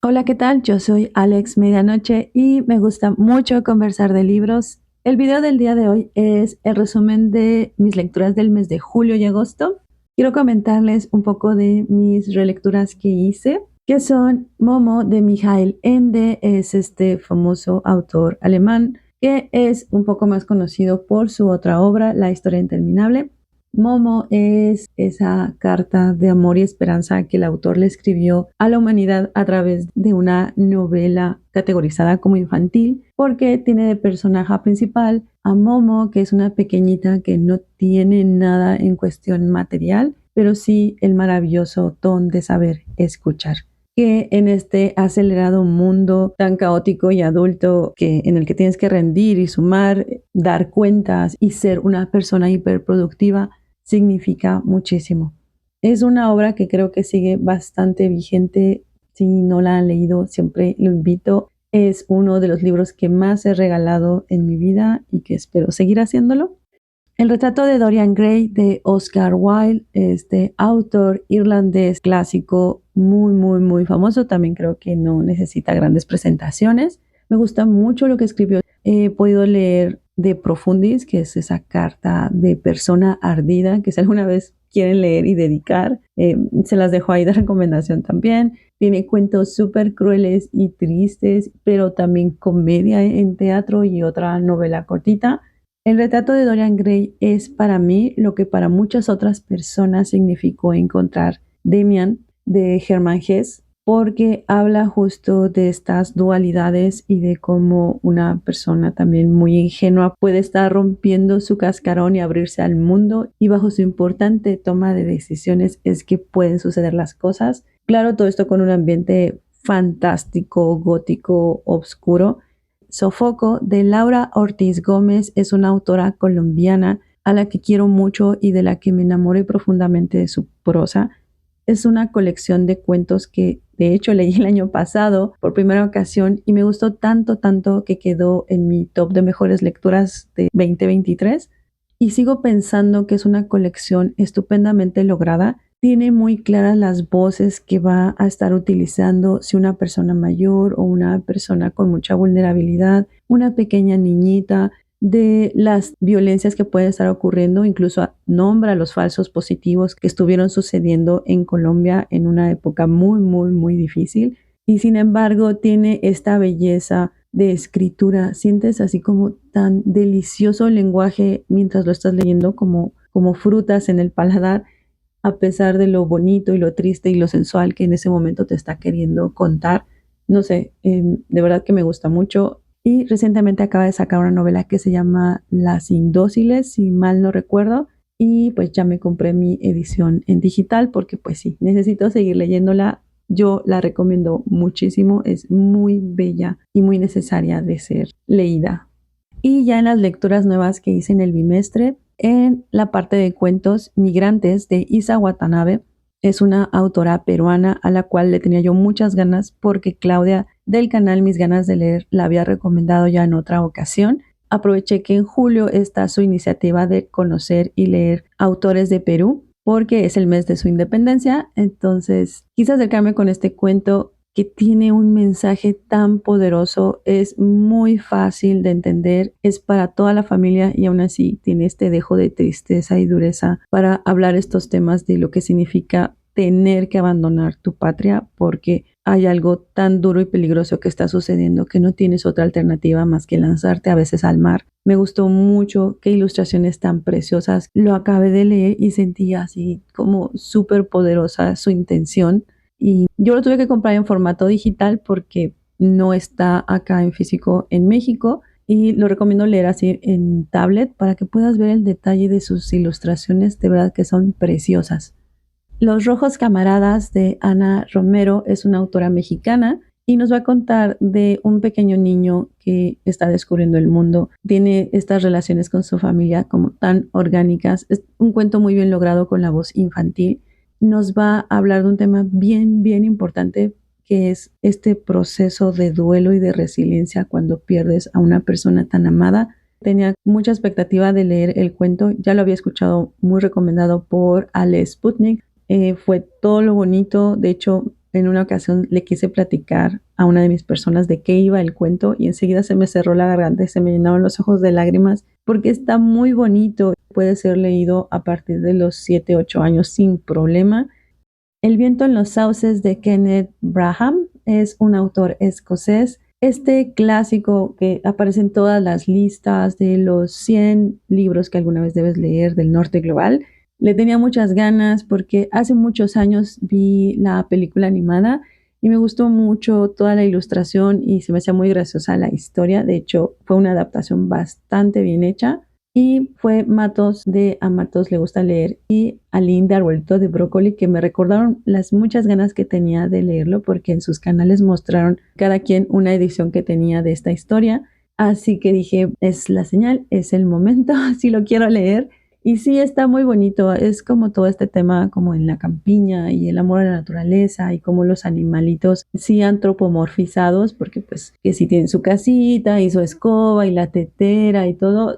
Hola, ¿qué tal? Yo soy Alex Medianoche y me gusta mucho conversar de libros. El video del día de hoy es el resumen de mis lecturas del mes de julio y agosto. Quiero comentarles un poco de mis relecturas que hice, que son Momo de Michael Ende. Es este famoso autor alemán que es un poco más conocido por su otra obra, La historia interminable. Momo es esa carta de amor y esperanza que el autor le escribió a la humanidad a través de una novela categorizada como infantil, porque tiene de personaje principal a Momo, que es una pequeñita que no tiene nada en cuestión material, pero sí el maravilloso don de saber escuchar, que en este acelerado mundo tan caótico y adulto en el que tienes que rendir y sumar, dar cuentas y ser una persona hiperproductiva, significa muchísimo. Es una obra que creo que sigue bastante vigente. Si no la han leído, siempre lo invito. Es uno de los libros que más he regalado en mi vida y que espero seguir haciéndolo. El retrato de Dorian Gray de Oscar Wilde, este autor irlandés clásico muy famoso. También creo que no necesita grandes presentaciones. Me gusta mucho lo que escribió. He podido leer De Profundis, que es esa carta de persona ardida que si alguna vez quieren leer y dedicar, se las dejo ahí de recomendación también. Tiene cuentos súper crueles y tristes, pero también comedia en teatro y otra novela cortita. El retrato de Dorian Gray es para mí lo que para muchas otras personas significó encontrar Demian de Hermann Hesse, porque habla justo de estas dualidades y de cómo una persona también muy ingenua puede estar rompiendo su cascarón y abrirse al mundo, y bajo su importante toma de decisiones es que pueden suceder las cosas. Claro, todo esto con un ambiente fantástico, gótico, oscuro. Sofoco de Laura Ortiz Gómez es una autora colombiana a la que quiero mucho y de la que me enamoré profundamente de su prosa. Es una colección de cuentos que de hecho leí el año pasado por primera ocasión y me gustó tanto que quedó en mi top de mejores lecturas de 2023, y sigo pensando que es una colección estupendamente lograda. Tiene muy claras las voces que va a estar utilizando, si una persona mayor o una persona con mucha vulnerabilidad, una pequeña niñita, de las violencias que pueden estar ocurriendo. Incluso nombra los falsos positivos que estuvieron sucediendo en Colombia en una época muy difícil. Y sin embargo tiene esta belleza de escritura. Sientes así como tan delicioso el lenguaje mientras lo estás leyendo, como frutas en el paladar, a pesar de lo bonito y lo triste y lo sensual que en ese momento te está queriendo contar. No sé, de verdad que me gusta mucho. Y recientemente acaba de sacar una novela que se llama Las Indóciles, si mal no recuerdo. Y pues ya me compré mi edición en digital porque pues sí, necesito seguir leyéndola. Yo la recomiendo muchísimo, es muy bella y muy necesaria de ser leída. Y ya en las lecturas nuevas que hice en el bimestre, en la parte de cuentos, Migrantes de Isa Watanabe. Es una autora peruana a la cual le tenía yo muchas ganas porque Claudia del canal Mis Ganas de Leer la había recomendado ya en otra ocasión. Aproveché que en julio está su iniciativa de conocer y leer autores de Perú porque es el mes de su independencia. Entonces quise acercarme con este cuento que tiene un mensaje tan poderoso. Es muy fácil de entender, es para toda la familia y aún así tiene este dejo de tristeza y dureza para hablar estos temas de lo que significa tener que abandonar tu patria porque hay algo tan duro y peligroso que está sucediendo que no tienes otra alternativa más que lanzarte a veces al mar. Me gustó mucho, qué ilustraciones tan preciosas. Lo acabé de leer y sentí así como súper poderosa su intención, y yo lo tuve que comprar en formato digital porque no está acá en físico en México, y lo recomiendo leer así en tablet para que puedas ver el detalle de sus ilustraciones. De verdad que son preciosas. Los Rojos Camaradas de Ana Romero es una autora mexicana y nos va a contar de un pequeño niño que está descubriendo el mundo. Tiene estas relaciones con su familia como tan orgánicas. Es un cuento muy bien logrado con la voz infantil. Nos va a hablar de un tema bien importante, que es este proceso de duelo y de resiliencia cuando pierdes a una persona tan amada. Tenía mucha expectativa de leer el cuento, ya lo había escuchado muy recomendado por Ale Sputnik. Fue todo lo bonito. De hecho, en una ocasión le quise platicar a una de mis personas de qué iba el cuento y enseguida se me cerró la garganta y se me llenaron los ojos de lágrimas porque está muy bonito. Puede ser leído a partir de los 7, 8 años sin problema. El viento en los sauces de Kenneth Braham es un autor escocés. Este clásico que aparece en todas las listas de los 100 libros que alguna vez debes leer del norte global. Le tenía muchas ganas porque hace muchos años vi la película animada y me gustó mucho toda la ilustración y se me hacía muy graciosa la historia. De hecho, fue una adaptación bastante bien hecha. Y fue Matos de A Matos le gusta leer y Aline de Arbolito de Brócoli, que me recordaron las muchas ganas que tenía de leerlo porque en sus canales mostraron cada quien una edición que tenía de esta historia. Así que dije, es la señal, es el momento, si lo quiero leer. Y sí, está muy bonito, es como todo este tema como en la campiña y el amor a la naturaleza y como los animalitos sí antropomorfizados, porque pues que sí tienen su casita y su escoba y la tetera y todo,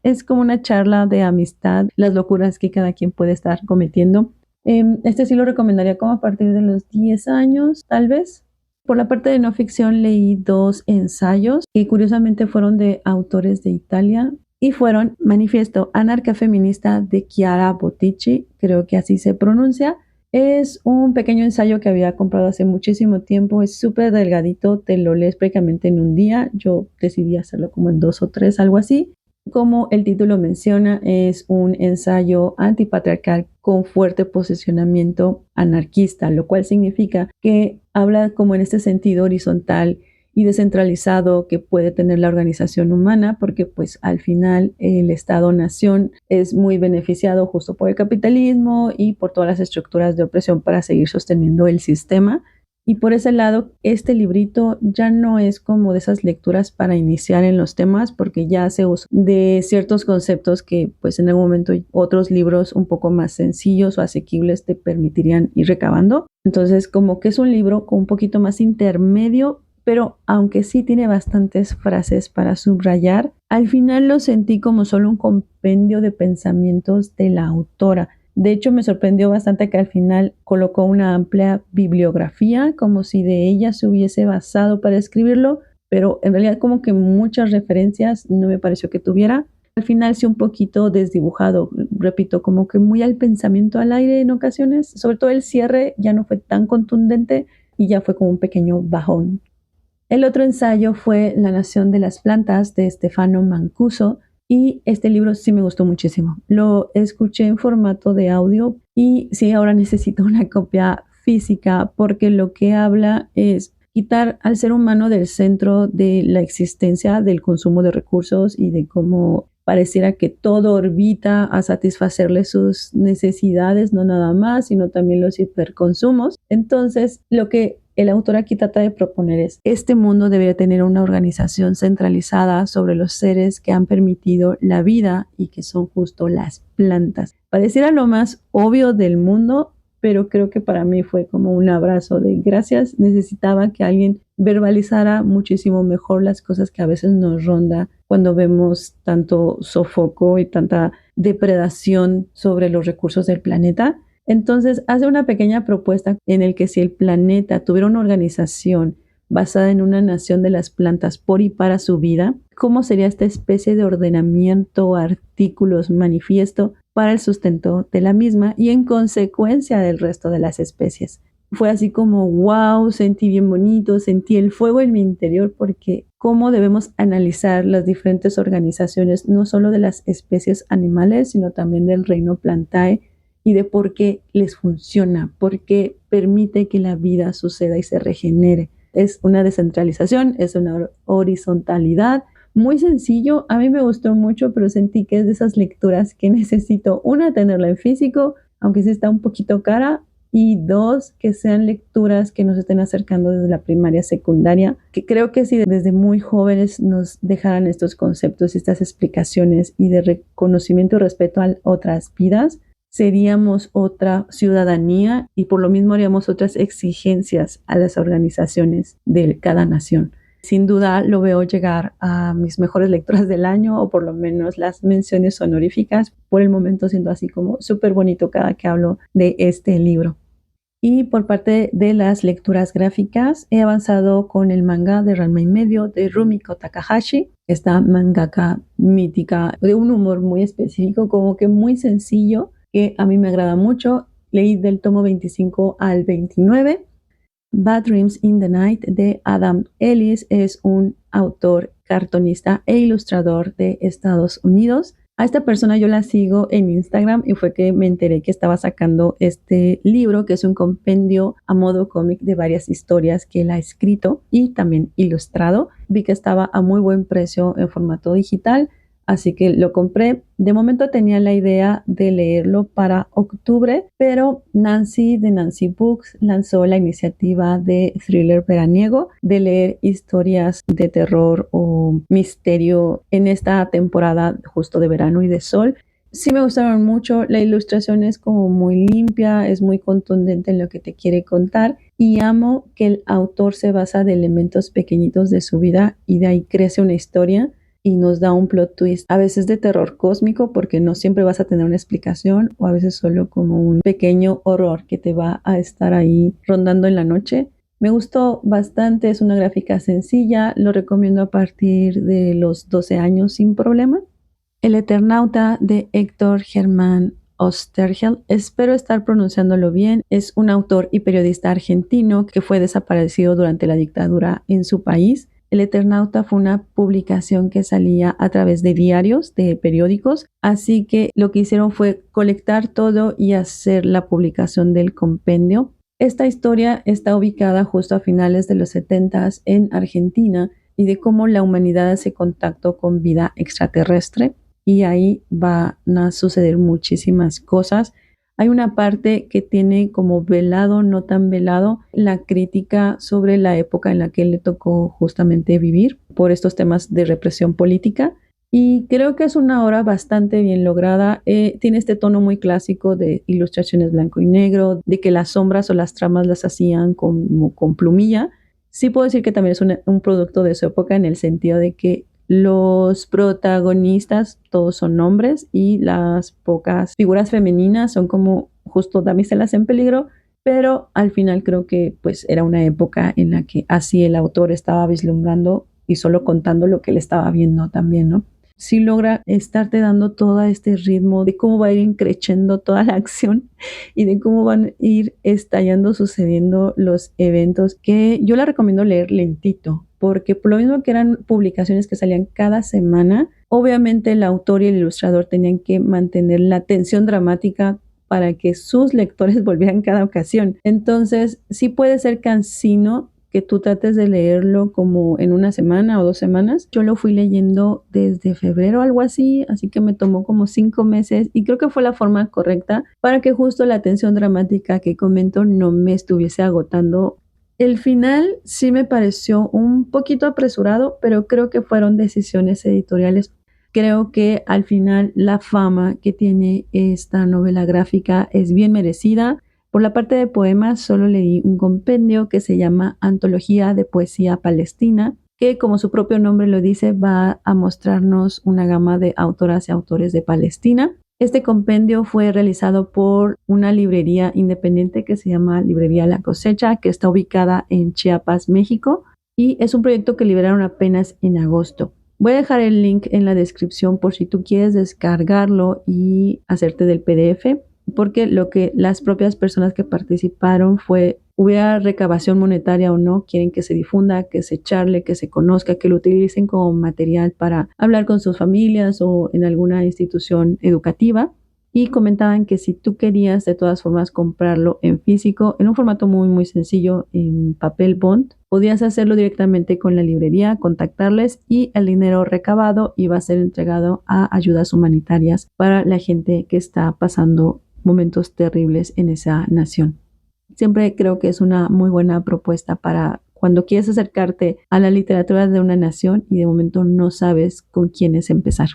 es como una charla de amistad, las locuras que cada quien puede estar cometiendo. Este sí lo recomendaría como a partir de los 10 años, tal vez. Por la parte de no ficción leí 2 ensayos que curiosamente fueron de autores de Italia y fueron Manifiesto Anarcafeminista de Chiara Bottici, creo que así se pronuncia. Es un pequeño ensayo que había comprado hace muchísimo tiempo, es súper delgadito, te lo lees prácticamente en un día. Yo decidí hacerlo como en 2 o 3, algo así. Como el título menciona, es un ensayo antipatriarcal con fuerte posicionamiento anarquista, lo cual significa que habla como en este sentido horizontal y descentralizado que puede tener la organización humana, porque pues al final el Estado-nación es muy beneficiado justo por el capitalismo y por todas las estructuras de opresión para seguir sosteniendo el sistema. Y por ese lado, este librito ya no es como de esas lecturas para iniciar en los temas, porque ya hace uso de ciertos conceptos que pues en algún momento otros libros un poco más sencillos o asequibles te permitirían ir recabando. Entonces como que es un libro con un poquito más intermedio, pero aunque sí tiene bastantes frases para subrayar, al final lo sentí como solo un compendio de pensamientos de la autora. De hecho, me sorprendió bastante que al final colocó una amplia bibliografía, como si de ella se hubiese basado para escribirlo, pero en realidad como que muchas referencias no me pareció que tuviera. Al final sí un poquito desdibujado, repito, como que muy al pensamiento al aire en ocasiones, sobre todo el cierre ya no fue tan contundente y ya fue como un pequeño bajón. El otro ensayo fue La Nación de las Plantas de Stefano Mancuso y este libro sí me gustó muchísimo. Lo escuché en formato de audio y sí, ahora necesito una copia física porque lo que habla es quitar al ser humano del centro de la existencia, del consumo de recursos y de cómo pareciera que todo orbita a satisfacerle sus necesidades, no nada más, sino también los hiperconsumos. Entonces, lo que el autor aquí trata de proponer es, este mundo debería tener una organización centralizada sobre los seres que han permitido la vida y que son justo las plantas. Pareciera lo más obvio del mundo, pero creo que para mí fue como un abrazo de gracias. Necesitaba que alguien verbalizara muchísimo mejor las cosas que a veces nos ronda cuando vemos tanto sofoco y tanta depredación sobre los recursos del planeta. Entonces hace una pequeña propuesta en el que si el planeta tuviera una organización basada en una nación de las plantas por y para su vida, ¿cómo sería esta especie de ordenamiento, artículos, manifiesto para el sustento de la misma y en consecuencia del resto de las especies? Fue así como, wow, sentí bien bonito, sentí el fuego en mi interior porque cómo debemos analizar las diferentes organizaciones, no solo de las especies animales, sino también del reino plantae, y de por qué les funciona, por qué permite que la vida suceda y se regenere. Es una descentralización, es una horizontalidad, muy sencillo, a mí me gustó mucho, pero sentí que es de esas lecturas que necesito, una, tenerla en físico, aunque sí está un poquito cara, y dos, que sean lecturas que nos estén acercando desde la primaria, secundaria, que creo que si desde muy jóvenes nos dejaran estos conceptos y estas explicaciones y de reconocimiento y respeto a otras vidas, seríamos otra ciudadanía y por lo mismo haríamos otras exigencias a las organizaciones de cada nación. Sin duda lo veo llegar a mis mejores lecturas del año o por lo menos las menciones honoríficas. Por el momento siento así como súper bonito cada que hablo de este libro. Y por parte de las lecturas gráficas, he avanzado con el manga de Ranma y medio de Rumiko Takahashi, esta mangaka mítica de un humor muy específico, como que muy sencillo, que a mí me agrada mucho. Leí del tomo 25 al 29. Bad Dreams in the Night de Adam Ellis es un autor, cartonista e ilustrador de Estados Unidos. A esta persona yo la sigo en Instagram y fue que me enteré que estaba sacando este libro, que es un compendio a modo cómic de varias historias que él ha escrito y también ilustrado. Vi que estaba a muy buen precio en formato digital, así que lo compré. De momento tenía la idea de leerlo para octubre, pero Nancy de Nancy Books lanzó la iniciativa de thriller veraniego, de leer historias de terror o misterio en esta temporada justo de verano y de sol. Sí me gustaron mucho, la ilustración es como muy limpia, es muy contundente en lo que te quiere contar y amo que el autor se basa de elementos pequeñitos de su vida y de ahí crece una historia y nos da un plot twist, a veces de terror cósmico, porque no siempre vas a tener una explicación, o a veces solo como un pequeño horror que te va a estar ahí rondando en la noche. Me gustó bastante, es una gráfica sencilla, lo recomiendo a partir de los 12 años sin problema. El Eternauta de Héctor Germán Oesterheld, espero estar pronunciándolo bien, es un autor y periodista argentino que fue desaparecido durante la dictadura en su país. El Eternauta fue una publicación que salía a través de diarios, de periódicos, así que lo que hicieron fue colectar todo y hacer la publicación del compendio. Esta historia está ubicada justo a finales de los 70s en Argentina y de cómo la humanidad hace contacto con vida extraterrestre y ahí van a suceder muchísimas cosas. Hay una parte que tiene como velado, no tan velado, la crítica sobre la época en la que le tocó justamente vivir por estos temas de represión política. Y creo que es una obra bastante bien lograda. Tiene este tono muy clásico de ilustraciones blanco y negro, de que las sombras o las tramas las hacían como con plumilla. Sí puedo decir que también es un producto de su época en el sentido de que los protagonistas todos son hombres y las pocas figuras femeninas son como justo damiselas en peligro, pero al final creo que pues era una época en la que así el autor estaba vislumbrando y solo contando lo que él estaba viendo también, ¿no? Sí logra estarte dando todo este ritmo de cómo va a ir creciendo toda la acción y de cómo van a ir estallando, sucediendo los eventos, que yo la recomiendo leer lentito, porque por lo mismo que eran publicaciones que salían cada semana, obviamente el autor y el ilustrador tenían que mantener la tensión dramática para que sus lectores volvieran cada ocasión. Entonces, sí puede ser cansino que tú trates de leerlo como en una semana o 2 semanas. Yo lo fui leyendo desde febrero, algo así, así que me tomó como 5 meses y creo que fue la forma correcta para que justo la tensión dramática que comento no me estuviese agotando. El final sí me pareció un poquito apresurado, pero creo que fueron decisiones editoriales. Creo que al final la fama que tiene esta novela gráfica es bien merecida. Por la parte de poemas solo leí un compendio que se llama Antología de Poesía Palestina, que como su propio nombre lo dice, va a mostrarnos una gama de autoras y autores de Palestina. Este compendio fue realizado por una librería independiente que se llama Librería La Cosecha, que está ubicada en Chiapas, México, y es un proyecto que liberaron apenas en agosto. Voy a dejar el link en la descripción por si tú quieres descargarlo y hacerte del PDF, porque lo que las propias personas que participaron fue, hubiera recabación monetaria o no, quieren que se difunda, que se charle, que se conozca, que lo utilicen como material para hablar con sus familias o en alguna institución educativa. Y comentaban que si tú querías de todas formas comprarlo en físico, en un formato muy sencillo, en papel bond, podías hacerlo directamente con la librería, contactarles y el dinero recabado iba a ser entregado a ayudas humanitarias para la gente que está pasando momentos terribles en esa nación. Siempre creo que es una muy buena propuesta para cuando quieres acercarte a la literatura de una nación y de momento no sabes con quiénes empezar.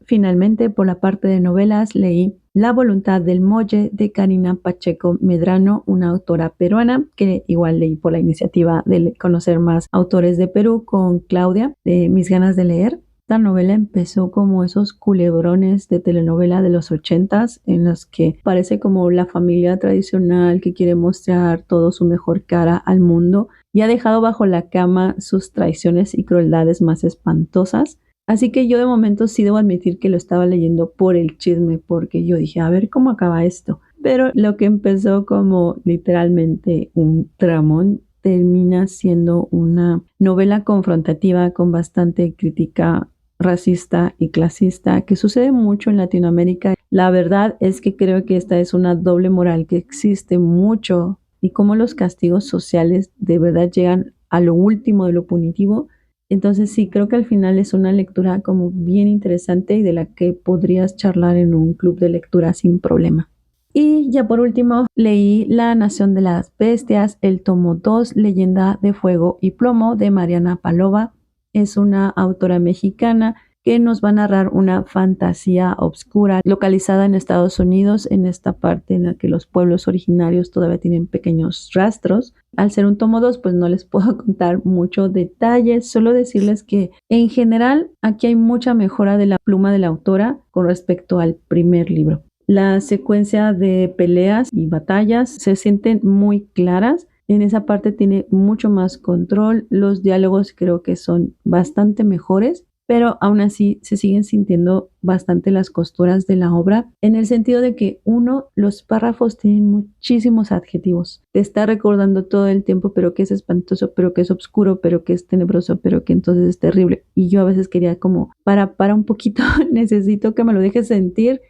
Finalmente, por la parte de novelas, leí La voluntad del Molle de Karina Pacheco Medrano, una autora peruana, que igual leí por la iniciativa de conocer más autores de Perú con Claudia, de Mis ganas de leer. esta novela empezó como esos culebrones de telenovela de los 80s en los que parece como la familia tradicional que quiere mostrar todo su mejor cara al mundo y ha dejado bajo la cama sus traiciones y crueldades más espantosas. Así que yo de momento sí debo admitir que lo estaba leyendo por el chisme, porque yo dije, a ver cómo acaba esto. Pero lo que empezó como literalmente un dramón termina siendo una novela confrontativa con bastante crítica racista y clasista que sucede mucho en Latinoamérica. La verdad es que creo que esta es una doble moral que existe mucho y cómo los castigos sociales de verdad llegan a lo último de lo punitivo. Entonces sí, creo que al final es una lectura como bien interesante y de la que podrías charlar en un club de lectura sin problema. Y ya por último, leí La Nación de las Bestias, el tomo 2, Leyenda de Fuego y Plomo, de Mariana Palova. Es una autora mexicana que nos va a narrar una fantasía obscura localizada en Estados Unidos, en esta parte en la que los pueblos originarios todavía tienen pequeños rastros. Al ser un tomo 2, pues no les puedo contar mucho detalle, solo decirles que en general aquí hay mucha mejora de la pluma de la autora con respecto al primer libro. La secuencia de peleas y batallas se sienten muy claras. En esa parte tiene mucho más control. Los diálogos creo que son bastante mejores, pero aún así se siguen sintiendo bastante las costuras de la obra, en el sentido de que uno, los párrafos tienen muchísimos adjetivos. Te está recordando todo el tiempo, pero que es espantoso, pero que es oscuro, pero que es tenebroso, pero que entonces es terrible. Y yo a veces quería como, para un poquito, necesito que me lo dejes sentir.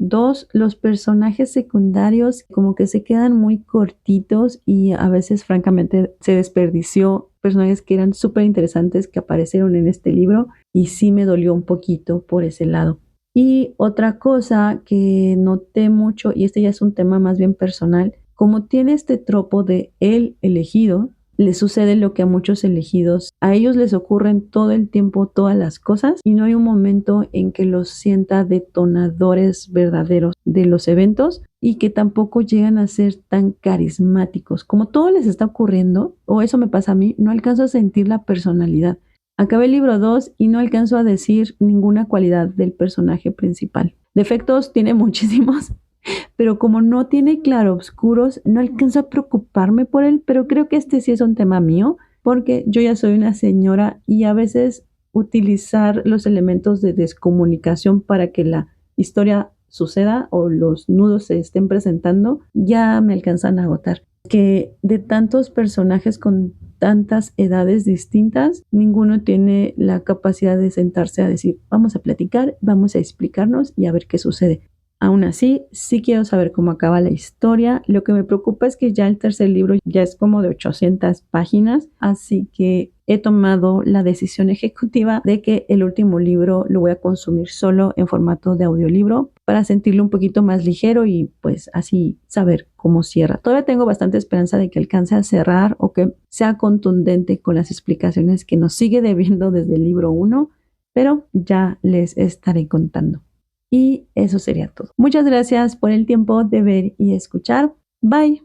Dos, los personajes secundarios como que se quedan muy cortitos y a veces francamente se desperdició personajes que eran súper interesantes que aparecieron en este libro y sí me dolió un poquito por ese lado. Y otra cosa que noté mucho, y este ya es un tema más bien personal, como tiene este tropo de el elegido, le sucede lo que a muchos elegidos, a ellos les ocurren todo el tiempo todas las cosas y no hay un momento en que los sienta detonadores verdaderos de los eventos y que tampoco llegan a ser tan carismáticos. Como todo les está ocurriendo, o eso me pasa a mí, no alcanzo a sentir la personalidad. Acabé el libro 2 y no alcanzo a decir ninguna cualidad del personaje principal. Defectos tiene muchísimos, pero como no tiene claroscuros, no alcanzo a preocuparme por él, pero creo que este sí es un tema mío, porque yo ya soy una señora y a veces utilizar los elementos de descomunicación para que la historia suceda o los nudos se estén presentando, ya me alcanzan a agotar. Que de tantos personajes con tantas edades distintas, ninguno tiene la capacidad de sentarse a decir, vamos a platicar, vamos a explicarnos y a ver qué sucede. Aún así, sí quiero saber cómo acaba la historia. Lo que me preocupa es que ya el tercer libro ya es como de 800 páginas, así que he tomado la decisión ejecutiva de que el último libro lo voy a consumir solo en formato de audiolibro para sentirlo un poquito más ligero y pues así saber cómo cierra. Todavía tengo bastante esperanza de que alcance a cerrar o que sea contundente con las explicaciones que nos sigue debiendo desde el libro 1, pero ya les estaré contando. Y eso sería todo. Muchas gracias por el tiempo de ver y escuchar. Bye.